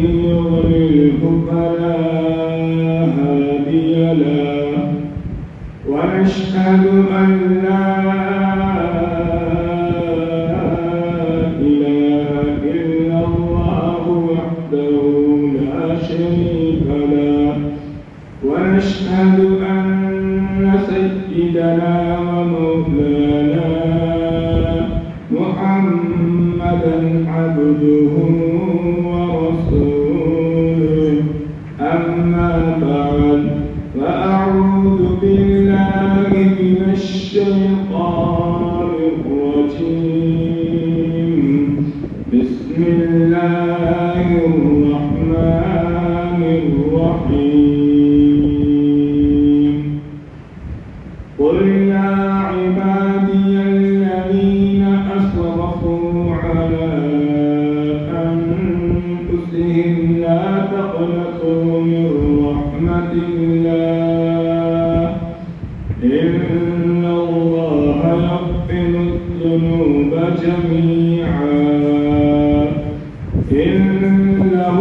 يضلله فلا هادي له ونشهد أن لا إله إلا الله وحده لا شريك له ونشهد أن سيدنا ومولانا محمدا عبده ورسوله أما بعد فأعوذ بالله من الشيطان الرجيم بسم الله الرحمن الرحيم قل يا عبادي الذين أسرفوا على أنفسهم لا تقنطوا من رحمة الله إن الله يغفر الذنوب جميعا إنه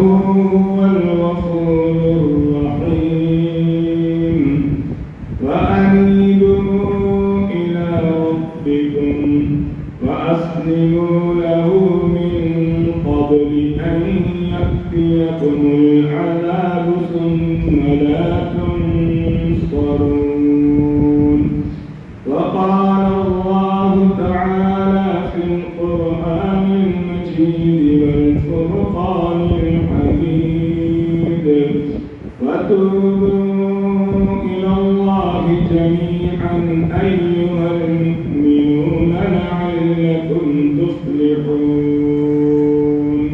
هو الغفور الرحيم وأنيبوا إلى ربكم وأسلموا له من قبل أن يأتيكم العذاب ثم لا تنصرون وقال الله تعالى في القرآن المجيد والفرقان الحميد وتوبوا إلى الله جميعا أيها المؤمنون لعلكم تفلحون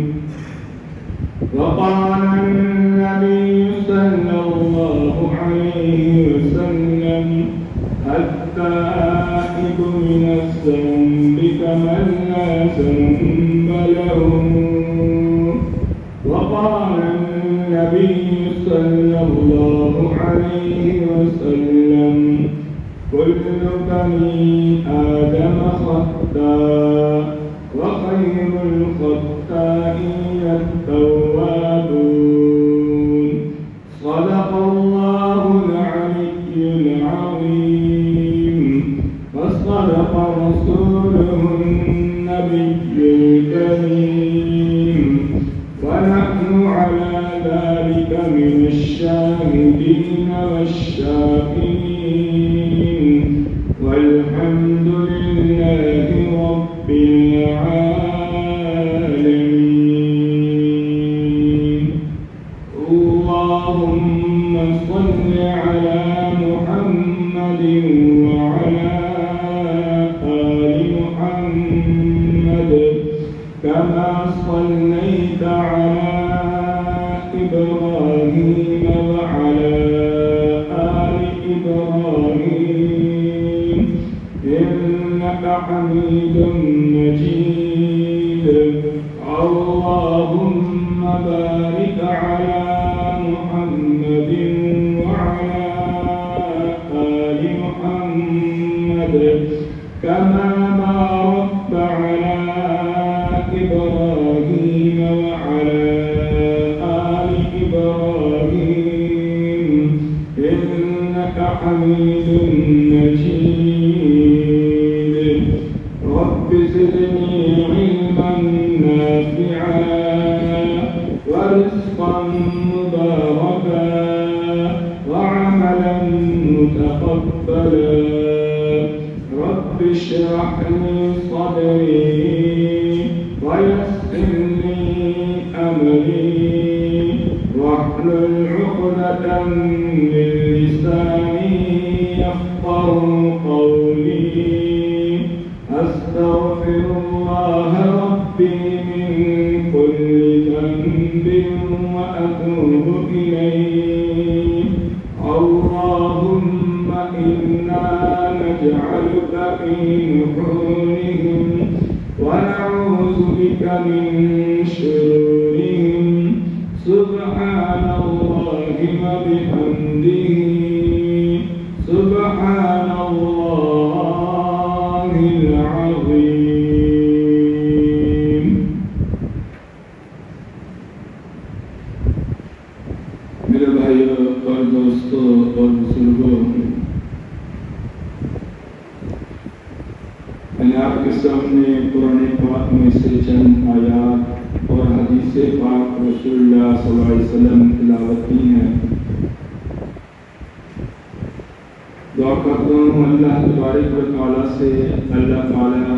وقال النبي صلى الله عليه وسلم التائب من الذنب كمن لا ذنب له وقال النبي صلى الله عليه وسلم كل بني آدم خطاء وخير الخطائين التوابون صدق الله العلي العظيم وصدق رسوله النبي الكريم ونحن على ذلك من الشاهدين والشاكرين والحمد لله رب العالمين اللهم صل على محمد وعلى آل محمد كما صليت على إبراهيم وعلى آل إبراهيم إنك حميد مجيد اللهم بارك على محمد وعلى آل محمد كما باركت على إبراهيم وعلى آل إبراهيم إنك حميد مجيد رب زدني علما نافعا ورزقا مباركا وعملا متقبلا رب اشرح لي صدري ويسر لي أمري واحلل عقدة من لساني يفقهوا قولي أستغفر الله ربي من كل ذنب وأتوب إليه اللهم إنا نجعلك في نحورهم ونعوذ بك من شرورهم سبحان الله وبحمده سبحان الله العظيم بھائیوں اور دوستوں اور بزرگوں، میں آپ کے سامنے قرآن پاک میں سے چند آیات اور حدیث پاک رسول اللہ صلی اللہ علیہ وسلم تلاوت کی ہیں۔ دعا کرتا ہوں اللہ تبارک و تعالیٰ سے اللہ تعالیٰ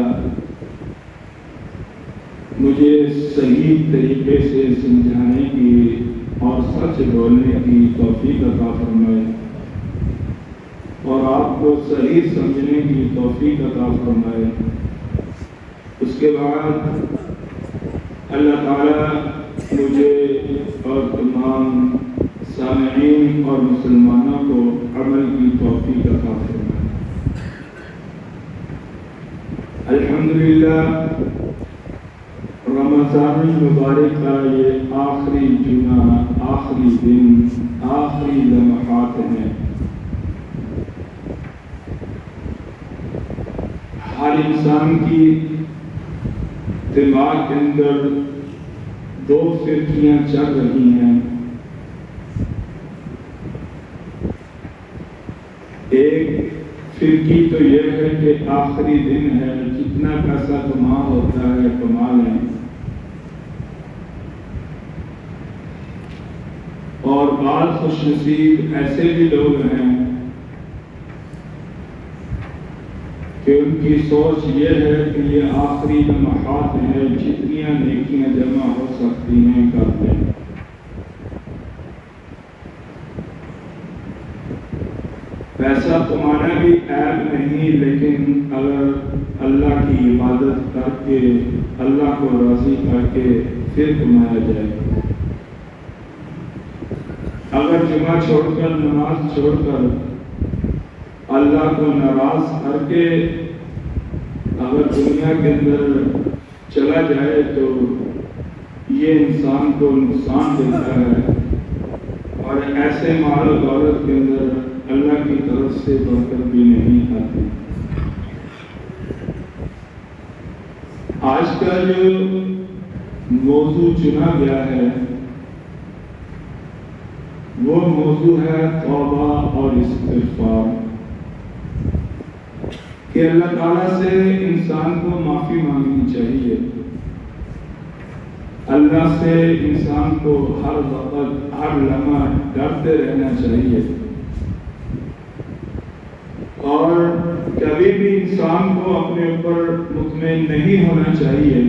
مجھے صحیح طریقے سے سمجھانے کی اور سچ بولنے کی توفیق عطا فرمائے، اور آپ کو صحیح سمجھنے کی توفیق عطا فرمائے۔ اس کے بعد اللہ تعالیٰ مجھے اور تمام سامعین اور مسلمانوں کو عمل کی توفیق عطا فرمائے۔ الحمدللہ، رمضان المبارک کا یہ آخری جمعہ، آخری دن، آخری لمحات ہیں۔ ہر انسان کی دماغ کے اندر دو فرقیاں چل رہی ہیں۔ ایک فرقی تو یہ ہے کہ آخری دن ہے، جتنا پیسہ کما ہوتا ہے کما لیں، اور بعض خوش نصیب ایسے بھی لوگ ہیں کہ ان کی سوچ یہ ہے کہ یہ آخری لمحات ہیں، جتنی نیکیاں جمع ہو سکتی ہیں کر دیں۔ پیسہ کمانا بھی عیب نہیں، لیکن اگر اللہ کی عبادت کر کے اللہ کو راضی کر کے پھر کمایا جائے۔ اگر جمعہ چھوڑ کر، نماز چھوڑ کر، اللہ کو ناراض کر کے اگر دنیا کے اندر چلا جائے تو یہ انسان کو نقصان دیتا ہے، اور ایسے مال و دولت کے اندر اللہ کی طرف سے برکت بھی نہیں آتی۔ آج کا جو موضوع چنا گیا ہے وہ موضوع ہے توبہ اور استغفار، کہ اللہ تعالیٰ سے انسان کو معافی مانگنی چاہیے، اللہ سے انسان کو ہر وقت ہر لمحہ ڈرتے رہنا چاہیے، اور کبھی بھی انسان کو اپنے اوپر مطمئن نہیں ہونا چاہیے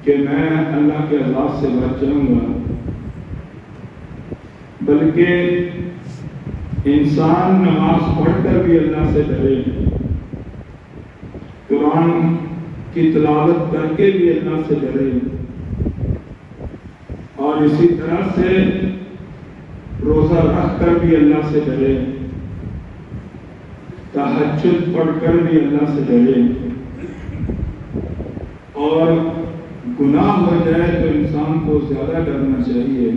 کہ میں اللہ کے عذاب سے بچ جاؤں گا، بلکہ انسان نماز پڑھ کر بھی اللہ سے ڈرے، قرآن کی تلاوت کر کے بھی اللہ سے ڈرے، اور اسی طرح سے روزہ رکھ کر بھی اللہ سے ڈرے، تہجد پڑھ کر بھی اللہ سے ڈرے، اور گناہ ہو جائے تو انسان کو زیادہ ڈرنا چاہیے۔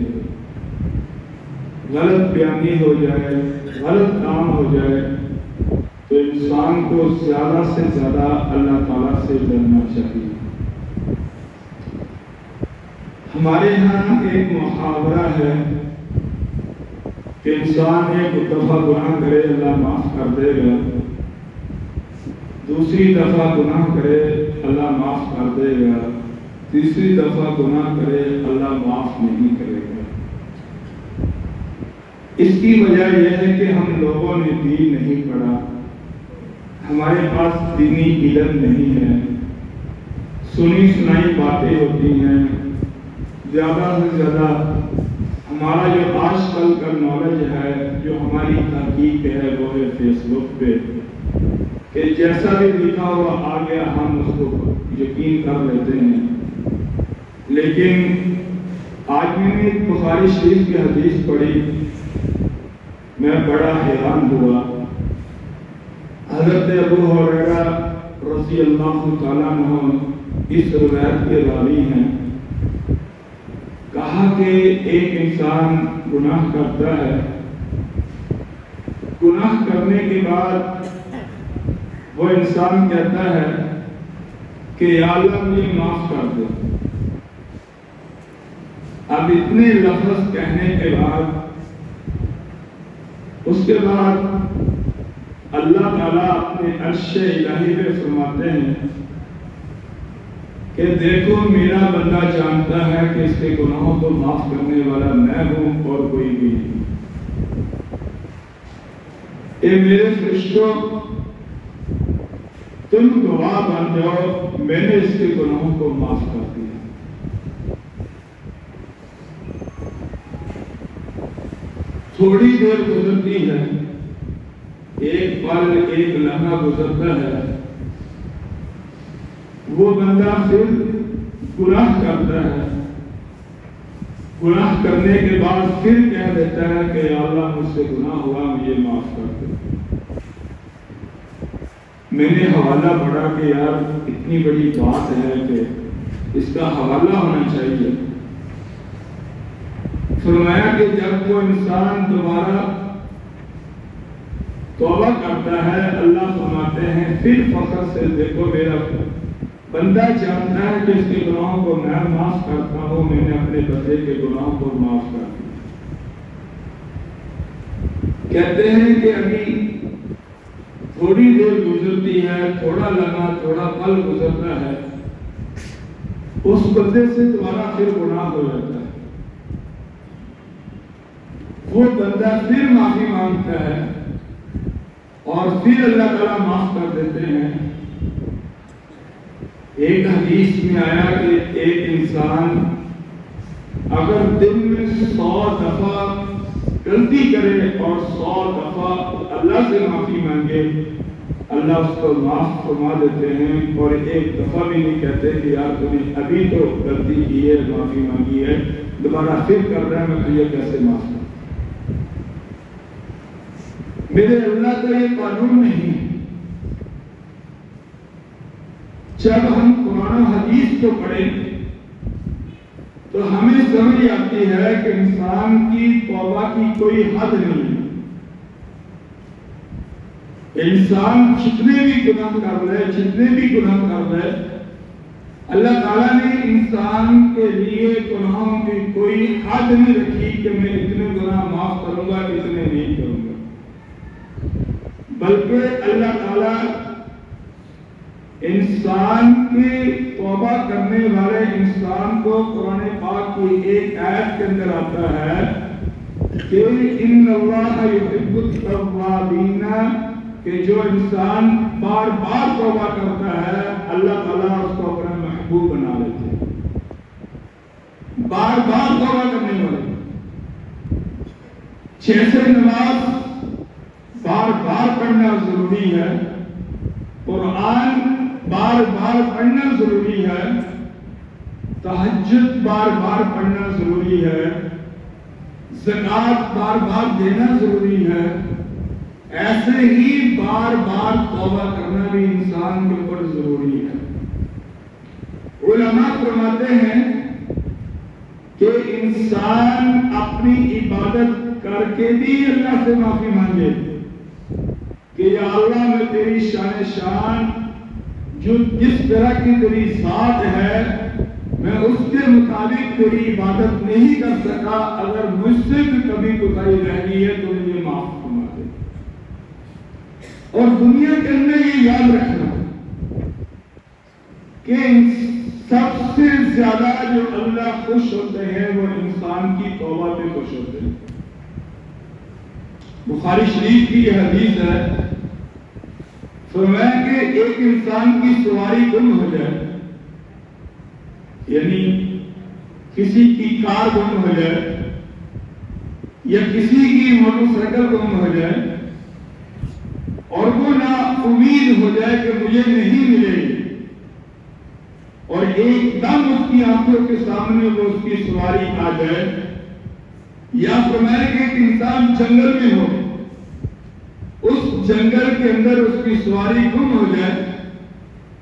غلط بیانی ہو جائے، غلط کام ہو جائے تو انسان کو زیادہ سے زیادہ اللہ تعالیٰ سے ڈرنا چاہیے۔ ہمارے یہاں ایک محاورہ ہے کہ انسان ایک دفعہ گناہ کرے اللہ معاف کر دے گا، دوسری دفعہ گناہ کرے اللہ معاف کر دے گا، تیسری دفعہ گناہ کرے اللہ معاف نہیں کرے گا۔ اس کی وجہ یہ ہے کہ ہم لوگوں نے دین نہیں پڑھا، ہمارے پاس دینی علم نہیں ہے، سنی سنائی باتیں ہوتی ہیں، زیادہ سے زیادہ ہمارا جو آج کل کا نالج ہے، جو ہماری تحقیق ہے وہ ہے فیس بک پہ، کہ جیسا بھی لکھا ہوا آ گیا ہم اس کو یقین کر لیتے ہیں۔ لیکن آج میں نے بخاری شریف کی حدیث پڑھی، میں بڑا حیران ہوا۔ حضرت ابو ہریرہ رضی اللہ تعالیٰ عنہ اس روایت کے راوی ہیں، کہا کہ ایک انسان گناہ کرتا ہے، گناہ کرنے کے بعد وہ انسان کہتا ہے کہ یا اللہ مجھے معاف کر دے، اب اتنے لفظ کہنے کے بعد اس کے بعد اللہ تعالیٰ اپنے عرش الہی میں فرماتے ہیں کہ دیکھو میرا بندہ جانتا ہے کہ اس کے گناہوں کو معاف کرنے والا میں ہوں اور کوئی بھی نہیں۔ اے میرے فرشتوں، تم گواہ بن جاؤ، میں نے اس کے گناہوں کو معاف کر دیا۔ تھوڑی دیر گزرتی ہے، ایک پل ایک لمحہ گزرتا ہے، وہ بندہ پھر گناہ کرتا ہے، گناہ کرنے کے بعد پھر کہہ دیتا ہے کہ یا اللہ مجھ سے گناہ ہوا، مجھے معاف کر دے۔ میں نے حوالہ پڑھا کہ یار اتنی بڑی بات ہے کہ اس کا حوالہ ہونا چاہیے۔ فرمایا کہ جب وہ انسان دوبارہ توبہ کرتا ہے، اللہ فرماتے ہیں پھر فخر سے دیکھو میرا بندہ جانتا ہے کہ اس کے گناہوں کو میں معاف کرتا ہوں، میں نے اپنے بندے کے گناہوں کو معاف کر دیا۔ کہتے ہیں کہ ابھی تھوڑی دیر گزرتی ہے، تھوڑا لمحہ تھوڑا پل گزرتا ہے، اس بندے سے دوبارہ پھر گناہ ہو جاتا ہے، وہ بندہ پھر معافی مانگتا ہے اور پھر اللہ تعالیٰ معاف کر دیتے ہیں۔ ایک حدیث میں آیا کہ ایک انسان اگر دن میں 100 دفعہ غلطی کرے اور 100 دفعہ اللہ سے معافی مانگے، اللہ اس کو معاف فرما دیتے ہیں، اور ایک دفعہ بھی نہیں کہتے کہ یار تم نے ابھی تو غلطی کی ہے، معافی مانگی ہے، دوبارہ پھر کر رہا ہے، میں تجھے کیسے معاف کروں؟ میرے اللہ کا یہ قانون نہیں۔ جب ہم قرآن و حدیث کو پڑھیں تو ہمیں سمجھ آتی ہے کہ انسان کی توبہ کی کوئی حد نہیں ہے۔ انسان جتنے بھی گناہ کر لے، جتنے بھی گناہ کر لے، اللہ تعالیٰ نے انسان کے لیے گناہوں کی کوئی حد نہیں رکھی کہ میں اتنے گناہ معاف کروں گا، اتنے نہیں کروں گا، بلکہ اللہ تعالیٰ انسان کے توبہ کرنے والے انسان کو قرآن پاک کی ایک آیت کے اندر آتا ہے کہ ان اللہ یحب التوابین، کہ جو انسان بار بار توبہ کرتا ہے اللہ تعالیٰ اس کو اپنا محبوب بنا لیتے ہیں۔ بار بار توبہ کرنے والے، جیسے نماز بار بار پڑھنا ضروری ہے، قرآن بار بار پڑھنا ضروری ہے، تہجد بار بار پڑھنا ضروری ہے، زکوٰۃ بار بار دینا ضروری ہے، ایسے ہی بار بار توبہ کرنا بھی انسان کے اوپر ضروری ہے۔ علماء فرماتے ہیں کہ انسان اپنی عبادت کر کے بھی اللہ سے معافی مانگے کہ یا اللہ میں تیری شان جو جس طرح کی تیری ذات ہے میں اس کے مطابق تیری عبادت نہیں کر سکا، اگر مجھ سے بھی کبھی کوئی رہ گئی ہے تو مجھے معاف فرما دے۔ اور دنیا کے اندر یہ یاد رکھنا کہ سب سے زیادہ جو اللہ خوش ہوتے ہیں وہ انسان کی توبہ پہ خوش ہوتے ہیں۔ بخاری شریف کی یہ حدیث ہے، فرمایا کہ ایک انسان کی سواری گم ہو جائے، یعنی کسی کی کار گم ہو جائے یا کسی کی موٹر سائیکل گم ہو جائے اور وہ نا امید ہو جائے کہ مجھے نہیں ملے گی، اور ایک دم اس کی آنکھوں کے سامنے وہ اس کی سواری آ جائے، یا فرمایا کہ ایک انسان جنگل میں ہو، اس جنگل کے اندر اس کی سواری گم ہو جائے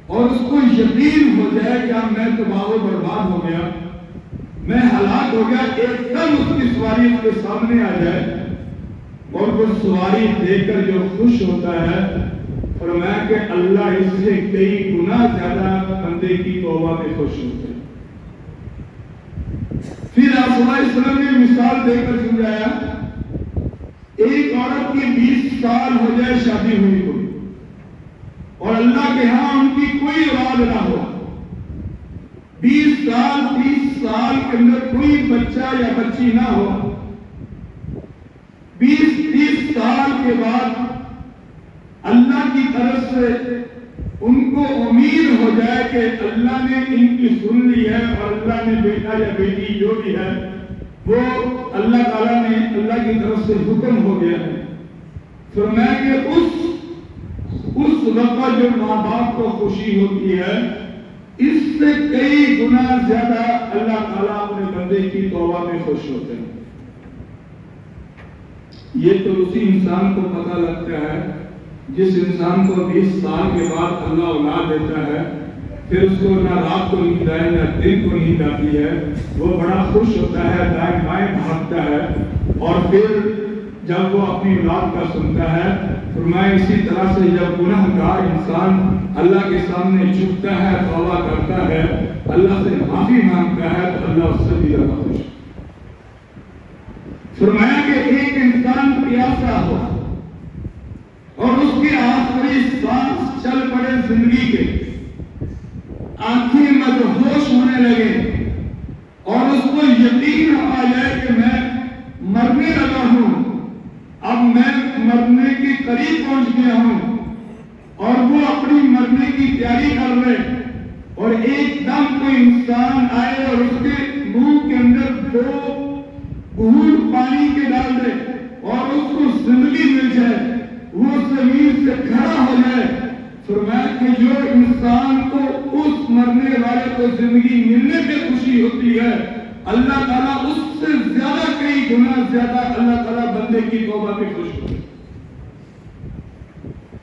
اور اس کو یقین ہو جائے کہ اب میں تباہ و برباد ہو گیا، میں ہلاک ہو گیا، ایک دم اس کی سواری اس کے سامنے آ جائے اور وہ سواری دیکھ کر جو خوش ہوتا ہے، فرمایا کہ اللہ اس سے کئی گنا زیادہ بندے کی توبہ میں خوش ہوتے ہیں۔ پھر آپ صلی اللہ علیہ وسلم نے مثال دے کر سمجھایا، ایک عورت کی 20 سال ہو جائے شادی ہوئی کو اور اللہ کے ہاں ان کی کوئی اولاد نہ ہو، 20 سال 30 سال کے اندر کوئی بچہ یا بچی نہ ہو، 20-30 سال کے بعد اللہ کی طرف سے ان کو امید ہو جائے کہ اللہ نے ان کی سن لی ہے اور اللہ نے بیٹا یا بیٹی جو بھی ہے وہ اللہ تعالیٰ نے اللہ کی طرف سے حکم ہو گیا ہے، فرمایا کہ اس وقت جو ماں باپ کو خوشی ہوتی ہے اس سے کئی گنا زیادہ اللہ تعالیٰ اپنے بندے کی توبہ میں خوش ہوتے ہیں۔ یہ تو اسی انسان کو پتہ لگتا ہے جس انسان کو 20 سال کے بعد اللہ اولاد دیتا ہے، پھر اس کو نہ رات کو نیند آئے نہ دن کو نیند آتی ہے، وہ بڑا خوش ہوتا ہے، دائیں بائیں بھاگتا ہے، اور پھر جب وہ اپنی اولاد کا سنتا ہے، فرمایا اسی طرح سے جب گناہ گار انسان اللہ کے سامنے جھکتا ہے، توبہ کرتا ہے، اللہ سے معافی مانگتا ہے تو اللہ اس سے بھی زیادہ خوش۔ فرمایا کہ ایک انسان پیاسا ہو اور اس کے آخری سانس چل پڑے زندگی کے، آنکھیں مدہوش ہونے لگے اور اس کو یقین آ جائے کہ میں مرنے لگا ہوں، اب میں مرنے کے قریب پہنچ گیا ہوں، اور وہ اپنی مرنے کی تیاری کر رہے، اور ایک دم کوئی انسان آئے اور اس کے منہ کے اندر 2 گھونٹ پانی کے ڈال دے اور اس کو زندگی مل جائے، وہ زمین سے کھڑا ہو جائے، فرمایا کہ جو انسان کو اس مرنے والے کو زندگی ملنے پہ خوشی ہوتی ہے، اللہ تعالیٰ اس سے زیادہ کئی گنا زیادہ اللہ تعالیٰ بندے کی توبہ پہ خوش ہوتے ہیں۔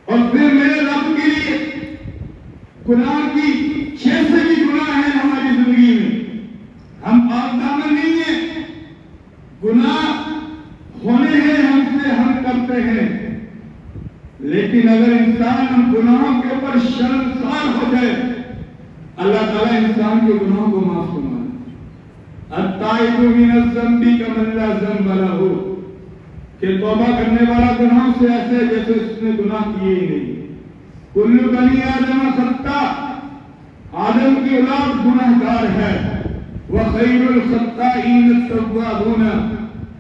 اور پھر میرے رب کے لیے گناہ کی 6 سے بھی گناہ ہے ہماری زندگی میں، ہم پاک دامن نہیں ہیں، گناہ ہونے ہیں ہم سے، ہم کرتے ہیں، لیکن اگر انسان گناہوں کے اوپر شرمسار ہو جائے اللہ تعالیٰ انسان کے گناہوں کو معاف فرمائے۔ التائب من الذنب کمن لا ذنب لہ، کہ توبہ کرنے والا گناہوں سے ایسے جیسے اس نے گناہ کیے ہی نہیں۔ کل بنی آدم خطاء، آدم کی اولاد گناہ گار ہے، وخیر الخطائین التوابون،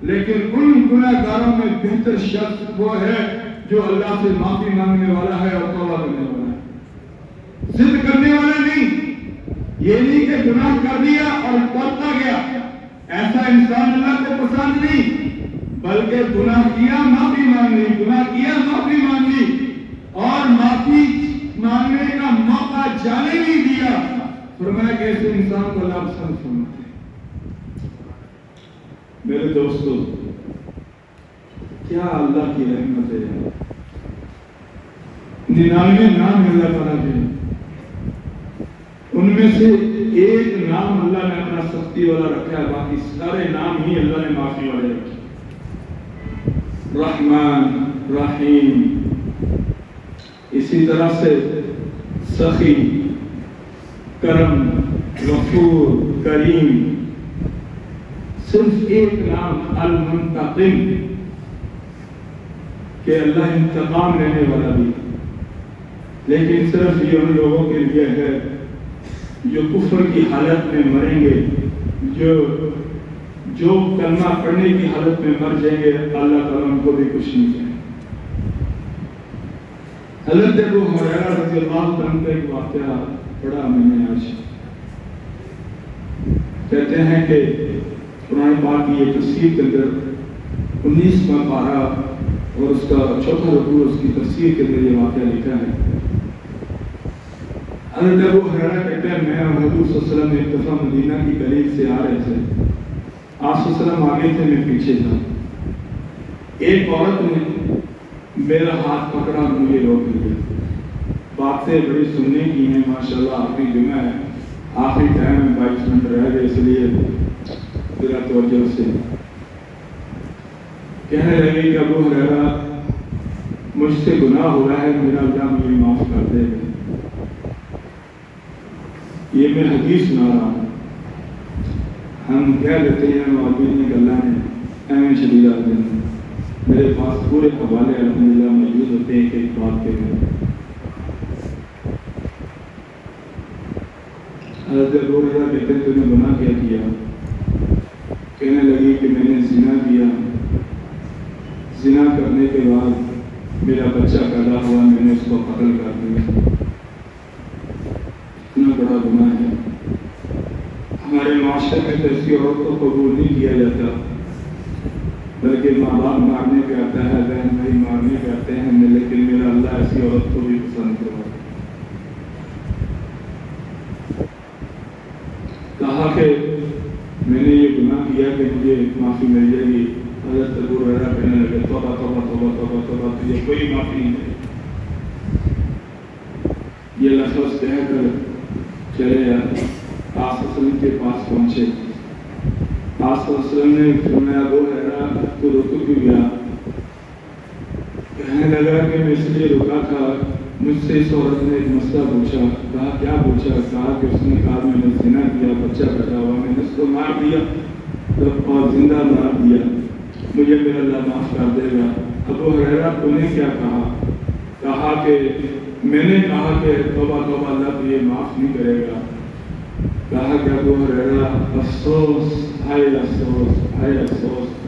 لیکن ان گناہ گاروں میں بہتر شخص وہ ہے جو اللہ سے معافی مانگنے والا ہے اور توبہ کرنے والا ہے، ضد کرنے والا نہیں۔ یہ نہیں کہ گناہ کر دیا اور کرتا گیا، ایسا انسان اللہ کو پسند نہیں، بلکہ گناہ کیا معافی مانگ لی، گناہ کیا معافی مانگ لی، اور معافی مانگنے کا موقع جانے نہیں دیا، فرمایا کہ ایسے انسان کو اللہ پسند فرماتے ہیں۔ میرے دوستو، کیا اللہ کی رحمت ہے، 99 نام اللہ تعالیٰ کے، ان میں سے ایک نام اللہ نے اپنا سختی والا رکھا ہے، باقی سارے نام ہی اللہ نے معافی والے رکھے، رحمان، رحیم، اسی طرح سے سخی، کرم، غفور، کریم۔ صرف ایک نام المنتقم، کہ اللہ انتقام لینے والا بھی، لیکن صرف یہ ان لوگوں کے لیے ہے جو کفر کی حالت میں مریں گے، جو کلمہ پڑھنے کی حالت میں مر جائیں گے، اللہ تعالیٰ ان کو بھی کچھ نہیں کہے۔ حضرت ابو ہریرہ رضی اللہ عنہ کا ایک واقعہ پڑھا میں نے آج، کہتے ہیں کہ قرآن پاک کی یہ تفسیر کے اندر 19واں پارہ اور اس کا 4واں رکوع، اس کی تفسیر کے اندر یہ واقعہ لکھا ہے۔ حضرت ابو ہریرہ کہتے ہیں میں اور حضور صلی اللہ علیہ وسلم ایک دفعہ مدینہ کی گلی سے آ رہے تھے، آپ صلی اللہ علیہ وسلم آگے تھے، میں پیچھے تھا، ایک عورت نے میرا ہاتھ پکڑا اور مجھے روک لیا، باتیں بڑی سننے کی ہیں، ماشاءاللہ آخری جمعہ ہے، آخری ٹائم میں 22 منٹ رہ گئے، اس لیے ذرا توجہ سے کہنے لگے کہ ابو ہریرہ مجھ سے گناہ ہوا ہے، میرا اللہ مجھے معاف کر دے۔ یہ میں حدیث سنا رہا ہوں، ہم کہہ دیتے ہیں اور بھی گلا نے ایویں شدید آتے ہیں. میرے پاس پورے حوالے الحمدللہ موجود ہوتے ہیں کہ ایک بات کے لیے. حضرت ابو ہریرہ کہتے ہیں تو نے گناہ کیا کیا؟ کہنے لگی کہ میں نے زنا کیا. زنا کرنے کے بعد میرا بچہ پیدا ہوا, میں نے اس کو قتل کر دیا. اتنا بڑا گناہ ہے. ہمارے معاشرے میں تو ایسی عورت کو قبول نہیں کیا جاتا, بلکہ ماں باپ مارنے پہ آتا ہے, بہن بھائی مارنے پہ آتے ہیں, لیکن میرا اللہ ایسی عورت کو بھی پسند کروا. کہا کہ میں نے یہ گناہ کیا کہ مجھے معافی مل جائے گی. حضرت ابو ہریرہ کہنے لگے توبہ توبہ توبہ توبہ توبہ, تجھے کوئی معافی نہیں ہے. یہ لفظ کہہ کر چلے جاتے. آس وسلم کے پاس پہنچے. آس وسلم نے فرمایا ابو ہریرہ تو رک کیوں گیا؟ کہنے لگا کہ میں اس لیے رکا تھا, مجھ سے اس عورت نے ایک مسئلہ پوچھا. کہا کیا پوچھا؟ کہا کہ اس نے کہا میں نے زنا کیا, بچہ پیدا ہوا, میں نے اس کو مار دیا اور زندہ مار دیا, مجھے میرا اللہ معاف کر دے گا. ابو ہریرہ تو نے کیا کہا؟ کہا کہ میں نے کہا کہ توبہ توبہ اللہ تجھے معاف نہیں کرے گا. کہا کہ ابو ہریرہ افسوس, ہائے افسوس, ہائے افسوس,